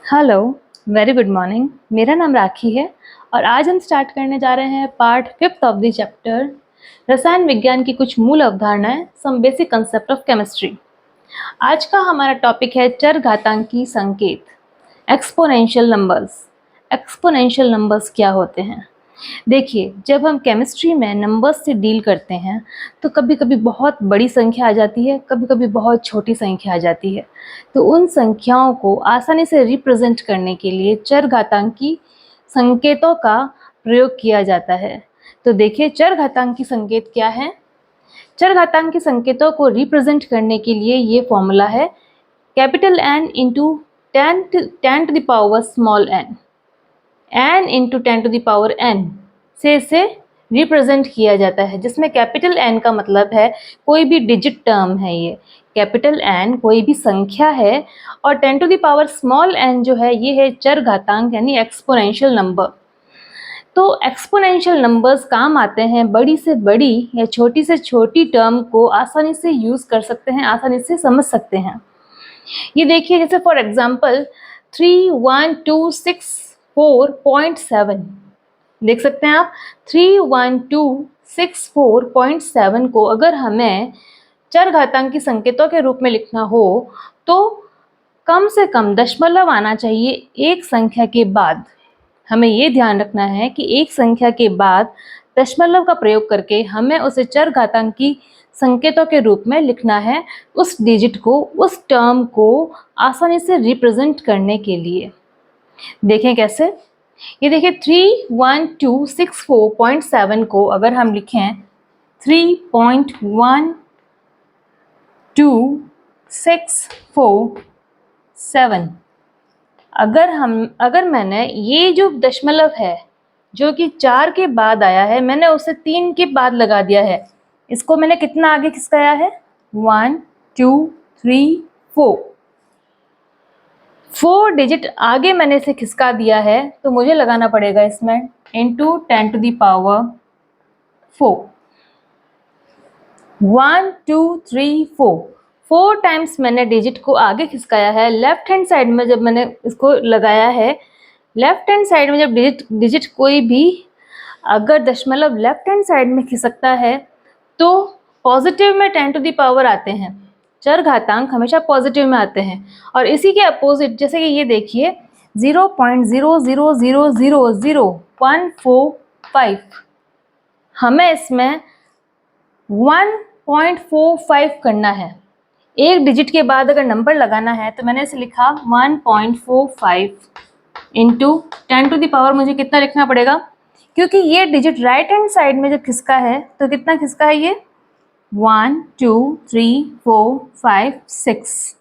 Hello, very good morning. मेरा नाम राखी है और आज हम स्टार्ट करने जा रहे हैं part 5th of the chapter रसायन विज्ञान की कुछ मूल अवधारणाएं, some basic concept of chemistry. आज का हमारा टॉपिक है चरघातांकी संकेत, एक्सपोनेंशियल नंबर्स। एक्सपोनेंशियल नंबर्स क्या होते हैं? देखिए, जब हम केमिस्ट्री में नंबर्स से डील करते हैं तो कभी कभी बहुत बड़ी संख्या आ जाती है, कभी कभी बहुत छोटी संख्या आ जाती है। तो उन संख्याओं को आसानी से रिप्रेजेंट करने के लिए चरघातांकी संकेतों का प्रयोग किया जाता है। तो देखिए, चरघातांकी संकेत क्या है? चरघातांकी संकेतों को रिप्रेजेंट करने के लिए ये फॉर्मूला है capital N into 10 to the power small n, n into 10 to the power n से इसे रिप्रेजेंट किया जाता है, जिसमें कैपिटल N का मतलब है कोई भी डिजिट टर्म है। ये कैपिटल N कोई भी संख्या है और 10 to the power small n जो है ये है चरघातांक यानी एक्सपोनेंशियल नंबर। तो एक्सपोनेंशियल नंबर्स काम आते हैं बड़ी से बड़ी या छोटी से छोटी टर्म को आसानी से यूज़ कर सकते हैं, आसानी से समझ सकते हैं। ये देखिए, जैसे फॉर एग्जांपल 31264.7 देख सकते हैं आप। 31264.7 को अगर हमें चरघातांकी संकेतों के रूप में लिखना हो तो कम से कम दशमलव आना चाहिए एक संख्या के बाद। हमें ये ध्यान रखना है कि एक संख्या के बाद दशमलव का प्रयोग करके हमें उसे चरघातांकी संकेतों के रूप में लिखना है, उस डिजिट को, उस टर्म को आसानी से रिप्रेजेंट करने के लिए। देखें कैसे। ये देखिए, 31264.7 को अगर हम लिखें 3.12647, अगर मैंने ये जो दशमलव है जो कि 4 के बाद आया है, मैंने उसे 3 के बाद लगा दिया है, इसको मैंने कितना आगे खिसकाया है? 1 2 3 4 डिजिट आगे मैंने इसे खिसका दिया है, तो मुझे लगाना पड़ेगा इसमें into 10 to the power 4। 1 2 3 4 times मैंने डिजिट को आगे खिसकाया है। लेफ्ट हैंड साइड में जब मैंने इसको लगाया है, लेफ्ट हैंड साइड में जब डिजिट कोई भी अगर दशमलव लेफ्ट हैंड साइड में खिसकता है तो पॉजिटिव में 10 टू द पावर आते हैं। चरघातांक हमेशा पॉजिटिव में आते हैं। और इसी के अपोजिट, जैसे कि ये देखिए 0.000000145, हमें इसमें 1.45 करना है। एक डिजिट के बाद अगर नंबर लगाना है तो मैंने इसे लिखा 1.45 इंटू 10 टू द पावर, मुझे कितना लिखना पड़ेगा? क्योंकि ये डिजिट राइट हैंड साइड में जब खिसका है तो कितना खिसका है ये? 1 2 3 4 5 6,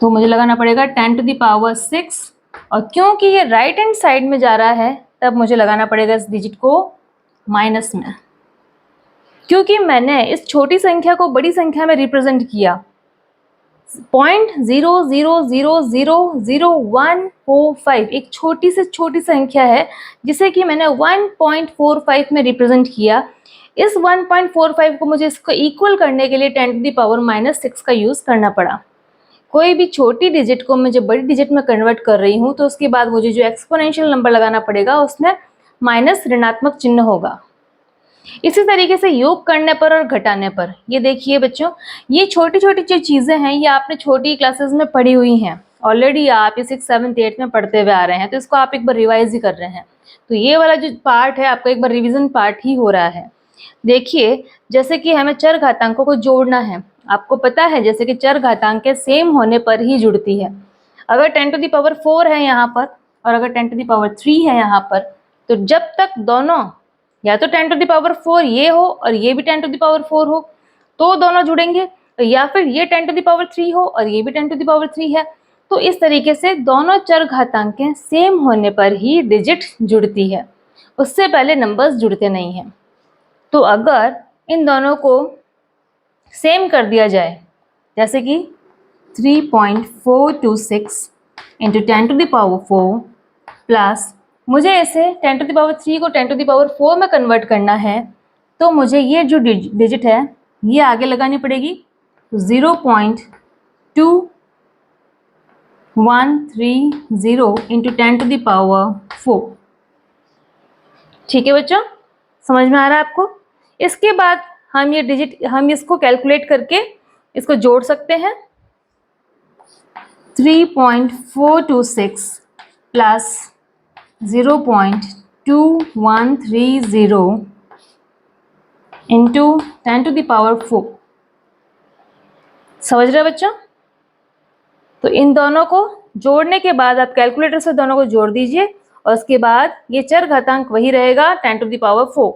तो मुझे लगाना पड़ेगा 10 टू द पावर 6। और क्योंकि ये राइट हैंड साइड में जा रहा है तब मुझे लगाना पड़ेगा इस डिजिट को माइनस में, क्योंकि मैंने इस छोटी संख्या को बड़ी संख्या में रिप्रेजेंट किया। 0.0000145 एक छोटी से छोटी संख्या है जिसे कि मैंने 1.45 में रिप्रेजेंट किया। इस 1.45 को मुझे इसको इक्वल करने के लिए 10 टू द पावर -6 का यूज़ करना पड़ा। कोई भी छोटी डिजिट को मैं जब बड़ी डिजिट में कन्वर्ट कर रही हूँ तो उसके बाद मुझे जो एक्सपोनेंशियल नंबर लगाना पड़ेगा उसमें माइनस ऋणात्मक चिन्ह होगा। इसी तरीके से योग करने पर और घटाने पर, ये देखिए बच्चों, ये छोटी छोटी जो चीज़ें हैं ये आपने छोटी क्लासेस में पढ़ी हुई हैं ऑलरेडी। आप ये 6th 7th 8th में पढ़ते हुए आ रहे हैं, तो इसको आप एक बार रिवाइज ही कर रहे हैं। तो ये वाला जो पार्ट है आपका एक बार रिवीजन पार्ट ही हो रहा है। देखिए, जैसे कि हमें चरघातांकों को जोड़ना है, आपको पता है जैसे कि चरघातांक सेम होने पर ही जुड़ती है। अगर 10 टू द पावर 4 है यहाँ पर और अगर 10 टू द पावर 3 है यहाँ पर, तो जब तक दोनों या तो 10 टू द पावर 4 ये हो और ये भी 10 टू द पावर 4 हो तो दोनों जुड़ेंगे, या फिर ये 10 टू द पावर 3 हो और ये भी 10 टू द पावर 3 है। तो इस तरीके से दोनों चरघातांकें सेम होने पर ही डिजिट जुड़ती है, उससे पहले नंबर्स जुड़ते नहीं हैं। तो अगर इन दोनों को सेम कर दिया जाए, जैसे कि 3.426 into 10 to the power 4 plus मुझे इसे 10 टू द पावर 3 को 10 टू द पावर 4 में कन्वर्ट करना है, तो मुझे ये जो डिजिट है ये आगे लगानी पड़ेगी। तो 130 इंटू 10⁴। ठीक है बच्चों, समझ में आ रहा है आपको? इसके बाद हम इसको कैलकुलेट करके इसको जोड़ सकते हैं। 3.426 प्लस 0.2130 इंटू 10⁴। समझ रहे बच्चों? तो इन दोनों को जोड़ने के बाद आप कैलकुलेटर से दोनों को जोड़ दीजिए और उसके बाद ये चर घातांक वही रहेगा 10⁴।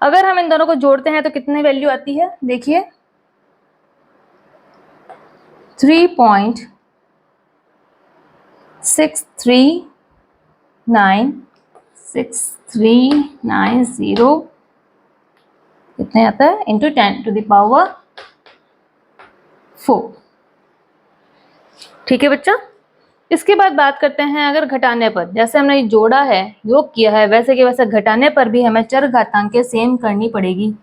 अगर हम इन दोनों को जोड़ते हैं तो कितनी वैल्यू आती है? देखिए 3.6390 कितने आता है इंटू 10⁴। ठीक है बच्चा। इसके बाद बात करते हैं अगर घटाने पर, जैसे हमने ये जोड़ा है, योग किया है, वैसे के वैसे घटाने पर भी हमें चर घातांकें सेम करनी पड़ेगी।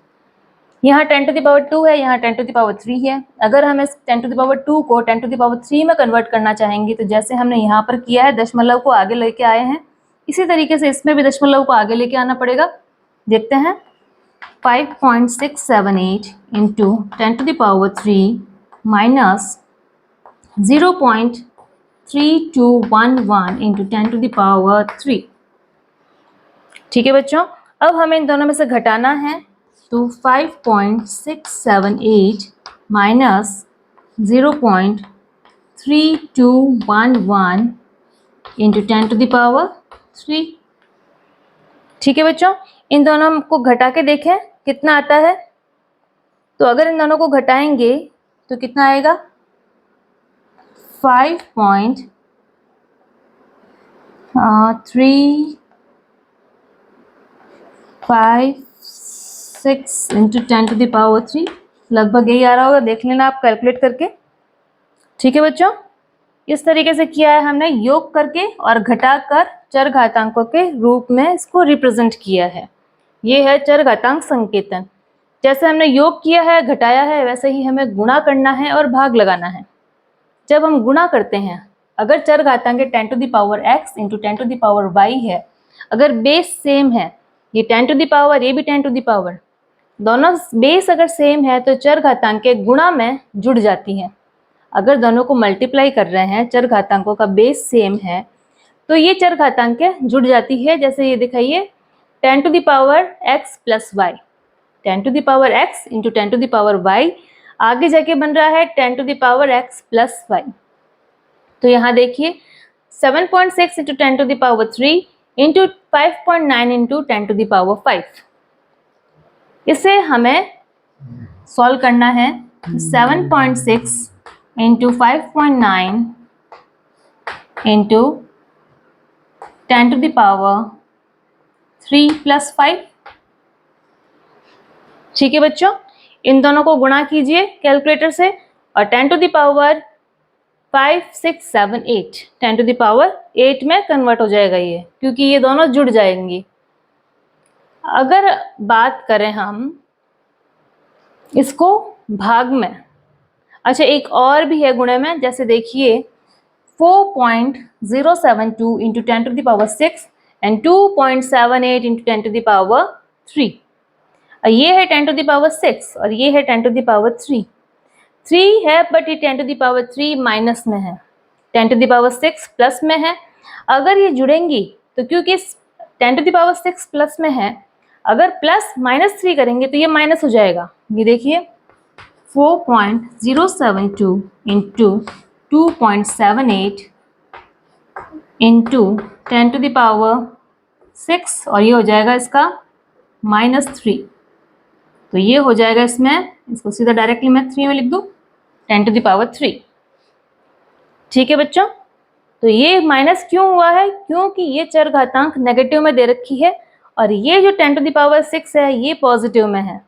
यहाँ 10⁴ है, यहाँ 10⁵ है। अगर हम इस 10⁵ को 10⁵ में कन्वर्ट करना चाहेंगे तो जैसे हमने यहाँ पर किया है, दशमलव को आगे लेके आए हैं, इसी तरीके से इसमें भी दशमलव को आगे लेके आना पड़ेगा। देखते हैं 5.678 इंटू 10⁻³ माइनस 0.3211 इंटू 10⁻³। ठीक है बच्चों, अब हमें इन दोनों में से घटाना है, तो 5.678 माइनस 0.3211 इंटू 10⁻³। ठीक है बच्चों, इन दोनों को घटा के देखें कितना आता है। तो अगर इन दोनों को घटाएंगे तो कितना आएगा? 5.356 इंटू 10⁻³, लगभग यही आ रहा होगा, देख लेना आप कैलकुलेट करके। ठीक है बच्चों, इस तरीके से किया है हमने, योग करके और घटाकर चर घातांकों के रूप में इसको रिप्रेजेंट किया है। ये है चर घातांक संकेतन। जैसे हमने योग किया है, घटाया है, वैसे ही हमें गुणा करना है और भाग लगाना है। जब हम गुणा करते हैं, अगर चर घातांक 10⁻x इंटू 10⁻y है, अगर बेस सेम है, ये 10⁻, ये भी 10⁻, दोनों बेस अगर सेम है तो चर घातांकें गुणा में जुड़ जाती हैं। अगर दोनों को मल्टीप्लाई कर रहे हैं, चर घातांकों का बेस सेम है, तो ये चर घातांकें जुड़ जाती है। जैसे ये दिखाइए 10⁻x plus y, 10⁻x into 10⁻y, आगे जाके बन रहा है 10⁻x प्लस y। तो यहाँ देखिए 7.6 इंटू 10⁻³ इंटू 5.9 इंटू 10⁻5। इसे हमें सॉल्व करना है। 7.6 इंटू 5.9 इंटू 10⁻³ प्लस 5। ठीक है बच्चों, इन दोनों को गुणा कीजिए कैलकुलेटर से और 10⁻5, 6, 7, 8, 10⁸ में कन्वर्ट हो जाएगा ये, क्योंकि ये दोनों जुड़ जाएंगी। अगर बात करें हम इसको भाग में, अच्छा एक और भी है गुणे में, जैसे देखिए 4.072 इंटू 10⁶ एंड 2.78 इंटू 10⁻3। ये है 10⁶ और ये है 10⁻3। 3 है बट ये 10⁻3 माइनस में है, 10⁶ प्लस में है। अगर ये जुड़ेंगी तो क्योंकि 10⁶ प्लस में है, अगर प्लस -3 करेंगे तो ये माइनस हो जाएगा। ये देखिए 4.072 इंटू 2.78 इंटू 10⁶ और ये हो जाएगा इसका -3। तो ये हो जाएगा इसमें, इसको सीधा डायरेक्टली मैं 3 में लिख दूँ, 10⁻3। ठीक है बच्चों, तो ये माइनस क्यों हुआ है? क्योंकि ये चर घातांक नेगेटिव में दे रखी है और ये जो 10⁶ है ये पॉजिटिव में है।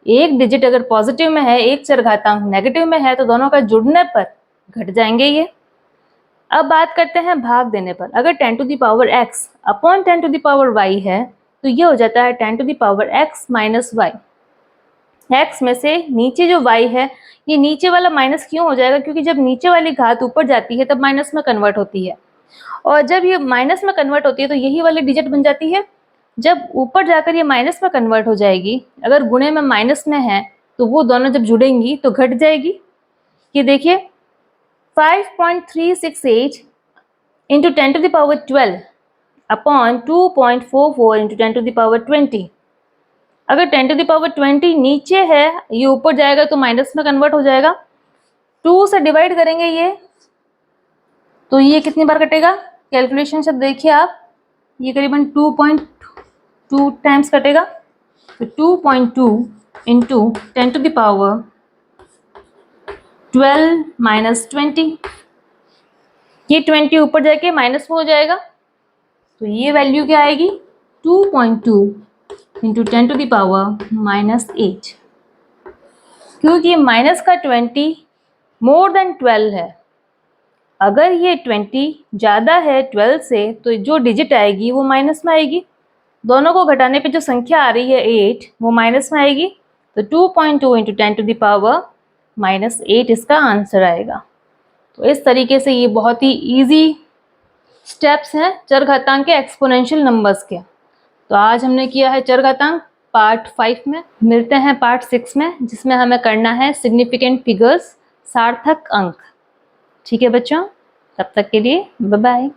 एक डिजिट अगर पॉजिटिव में है, एक चर घातांक नेगेटिव में है, तो दोनों का जुड़ने पर घट जाएंगे ये। अब बात करते हैं भाग देने पर। अगर 10⁻x अपॉन 10⁻y है तो ये हो जाता है 10⁻x माइनस y। x में से नीचे जो y है, ये नीचे वाला माइनस क्यों हो जाएगा, क्योंकि जब नीचे वाली घात ऊपर जाती है तब माइनस में कन्वर्ट होती है, और जब ये माइनस में कन्वर्ट होती है तो यही वाली डिजिट बन जाती है। जब ऊपर जाकर ये माइनस में कन्वर्ट हो जाएगी, अगर गुणे में माइनस में है तो वो दोनों जब जुड़ेंगी तो घट जाएगी। ये देखिए 5.368 into 10 to the power 12 upon 2.44 into 10 to the power 20। अगर 10 टू द पावर 20 नीचे है, ये ऊपर जाएगा तो माइनस में कन्वर्ट हो जाएगा। 2 से डिवाइड करेंगे ये, तो ये कितनी बार कटेगा, कैलकुलेशन से देखिए आप, ये करीबन 2.2 टाइम्स कटेगा। तो 2.2 into 10 to the power 12 minus 20, ये 20 ऊपर जाके माइनस में हो जाएगा, तो ये वैल्यू क्या आएगी, 2.2 into 10 to the power minus 8। क्योंकि माइनस का 20 मोर देन 12 है, अगर ये 20 ज़्यादा है 12 से तो जो डिजिट आएगी वो माइनस में आएगी। दोनों को घटाने पे जो संख्या आ रही है 8, वो माइनस में आएगी। तो 2.2 into 10 to the power minus 8 इसका आंसर आएगा। तो इस तरीके से ये बहुत ही इजी स्टेप्स हैं चरघातांक के एक्सपोनेंशियल नंबर्स के। तो आज हमने किया है चरघातांक पार्ट 5 में। मिलते हैं पार्ट 6 में, जिसमें हमें करना है सिग्निफिकेंट फिगर्स, सार्थक अंक। ठीक है बच्चों, तब तक के लिए बाय बाय।